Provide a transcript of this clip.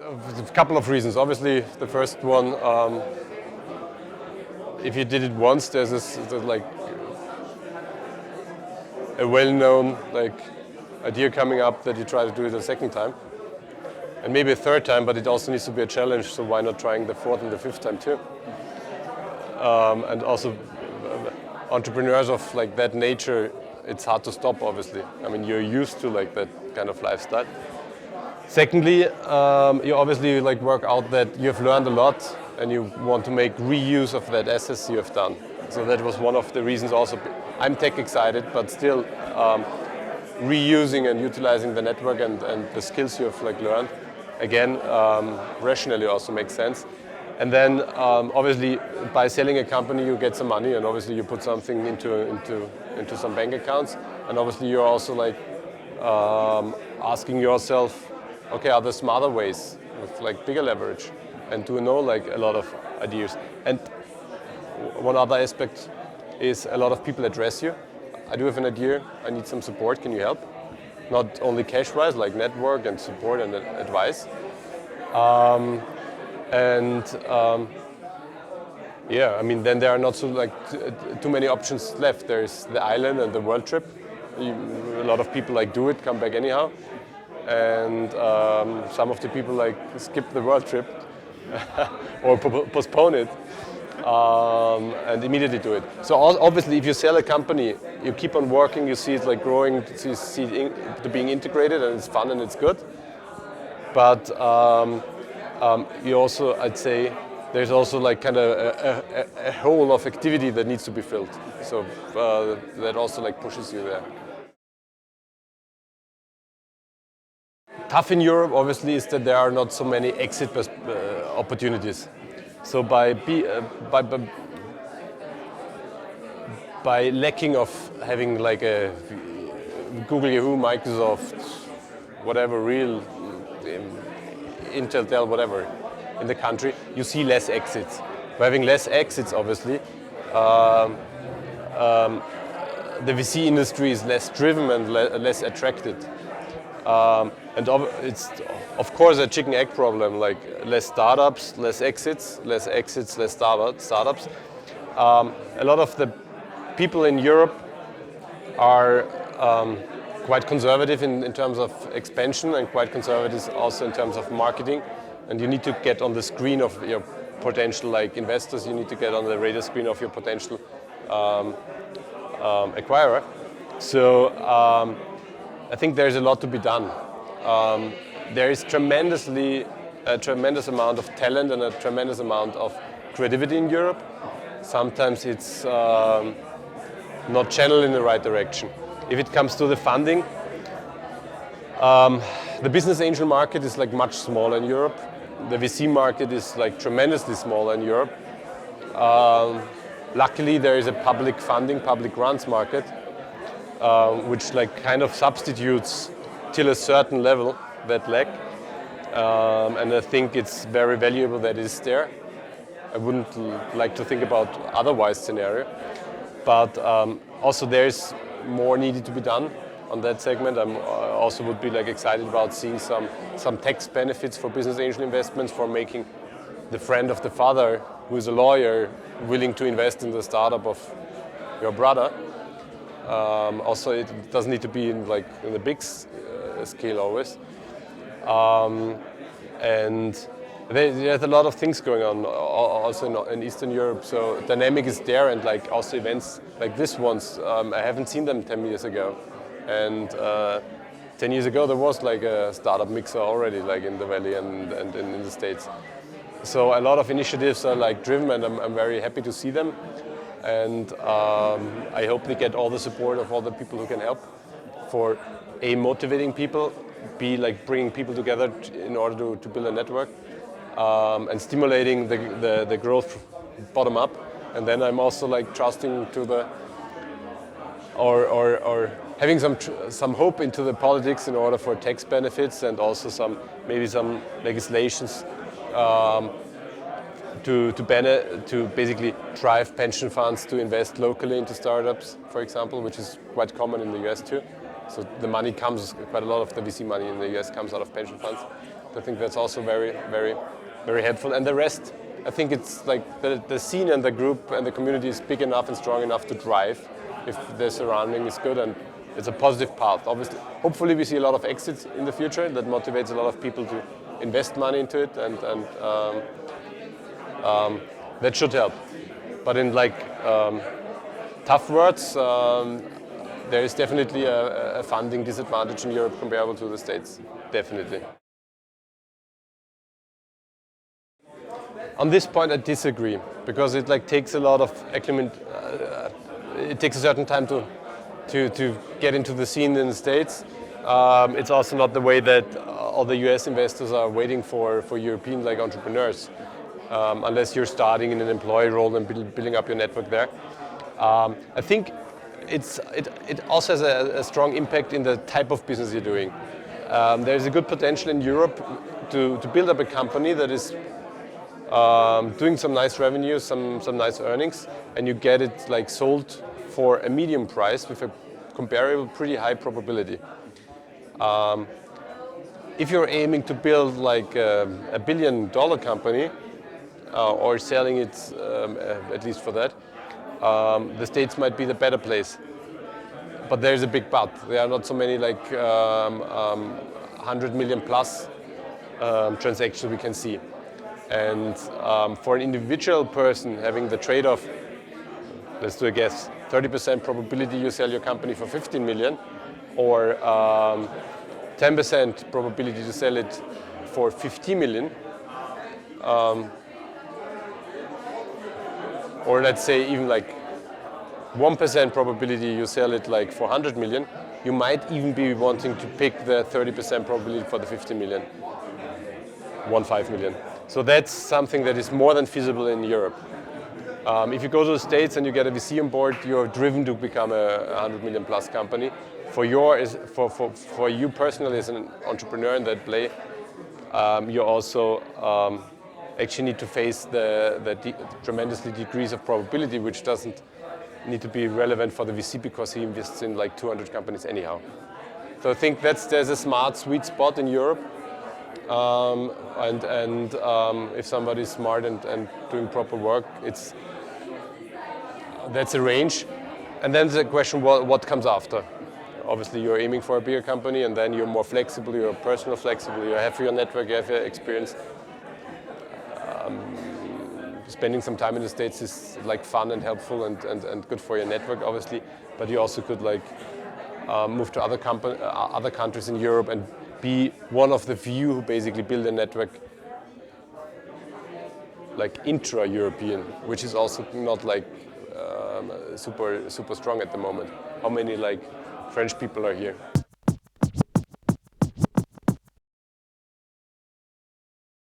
A couple of reasons. Obviously, the first one, if you did it once, there's like a well-known idea coming up that you try to do it a second time, and maybe a third time. But it also needs to be a challenge. So why not trying the fourth and the fifth time too? And also, entrepreneurs of that nature, it's hard to stop. Obviously, I mean you're used to that kind of lifestyle. Secondly, you obviously work out that you have learned a lot and you want to make reuse of that assets you have done. So that was one of the reasons also. I'm tech excited, but still reusing and utilizing the network and the skills you have learned, again, rationally also makes sense. And then obviously by selling a company you get some money, and obviously you put something into some bank accounts, and obviously you're also asking yourself, okay, are there smarter ways with bigger leverage, and to know a lot of ideas. And one other aspect is a lot of people address you. I do have an idea, I need some support, can you help? Not only cash-wise, network and support and advice. Yeah, I mean, then there are not so too many options left. There's the island and the world trip. A lot of people do it, come back anyhow. And some of the people skip the world trip or postpone it and immediately do it. So obviously, if you sell a company, you keep on working, you see it growing, you see it being integrated, and it's fun and it's good. But you also, I'd say, there's also kind of a hole of activity that needs to be filled. So that also pushes you there. Tough in Europe, obviously, is that there are not so many exit opportunities. So by lacking of having a Google, Yahoo, Microsoft, whatever, real Intel, Dell, whatever, in the country, you see less exits. By having less exits, obviously, the VC industry is less driven and less attracted. And it's, of course, a chicken-egg problem, less startups, less exits, less startups. A lot of the people in Europe are quite conservative in terms of expansion, and quite conservative also in terms of marketing. And you need to get on the screen of your potential investors, you need to get on the radar screen of your potential acquirer. So I think there's a lot to be done. There is a tremendous amount of talent and a tremendous amount of creativity in Europe. Sometimes it's not channeled in the right direction. If it comes to the funding, the business angel market is much smaller in Europe. The VC market is tremendously smaller in Europe. Luckily, there is a public funding, public grants market, which kind of substitutes till a certain level that lack, and I think it's very valuable that it's there. I wouldn't like to think about otherwise scenario, but also there's more needed to be done on that segment. I also would be excited about seeing some tax benefits for business angel investments, for making the friend of the father, who is a lawyer, willing to invest in the startup of your brother. Also, it doesn't need to be in the big scale always. And there's a lot of things going on also in Eastern Europe. So dynamic is there, and also events like this ones. I haven't seen them 10 years ago, and 10 years ago there was a startup mixer already in the Valley and in the States. So a lot of initiatives are driven, and I'm very happy to see them. And I hope they get all the support of all the people who can help, for A, motivating people, B, bringing people together in order to build a network, and stimulating the growth bottom up. And then I'm also trusting to the, or having some hope into the politics in order for tax benefits, and also maybe some legislations to basically drive pension funds to invest locally into startups, for example, which is quite common in the US too. So the money comes, quite a lot of the VC money in the US comes out of pension funds. I think that's also very, very, very helpful. And the rest, I think it's like the scene and the group and the community is big enough and strong enough to drive if the surrounding is good and it's a positive path. Obviously, hopefully we see a lot of exits in the future that motivates a lot of people to invest money into it, and that should help. But in tough words, there is definitely a funding disadvantage in Europe comparable to the States, definitely. On this point, I disagree, because it takes a lot of acclimate. It takes a certain time to get into the scene in the States. It's also not the way that all the US investors are waiting for European entrepreneurs, unless you're starting in an employee role and building up your network there. I think it also has a strong impact in the type of business you're doing. There's a good potential in Europe to build up a company that is doing some nice revenue, some nice earnings, and you get it sold for a medium price with a comparable, pretty high probability. If you're aiming to build a $1 billion company, or selling it at least for that, the States might be the better place. But there's a big but. There are not so many 100 million plus transactions we can see. And for an individual person having the trade-off, let's do a guess, 30% probability you sell your company for 15 million, or 10% probability to sell it for 50 million, or let's say even 1% probability you sell it for 100 million, you might even be wanting to pick the 30% probability for the 50 million, 15 million. So that's something that is more than feasible in Europe. If you go to the States and you get a VC on board, you're driven to become a 100 million plus company. For you personally as an entrepreneur in that play, you also actually need to face the tremendously degrees of probability, which doesn't need to be relevant for the VC because he invests in 200 companies anyhow. So I think there's a smart sweet spot in Europe. And if somebody's smart and doing proper work, that's a range. And then the question, what comes after? Obviously, you're aiming for a bigger company, and then you're more flexible, you're personal flexible, you have your network, you have your experience. Spending some time in the States is fun and helpful and good for your network, obviously. But you also could move to other countries in Europe and be one of the few who basically build a network intra-European, which is also not super strong at the moment. How many French people are here?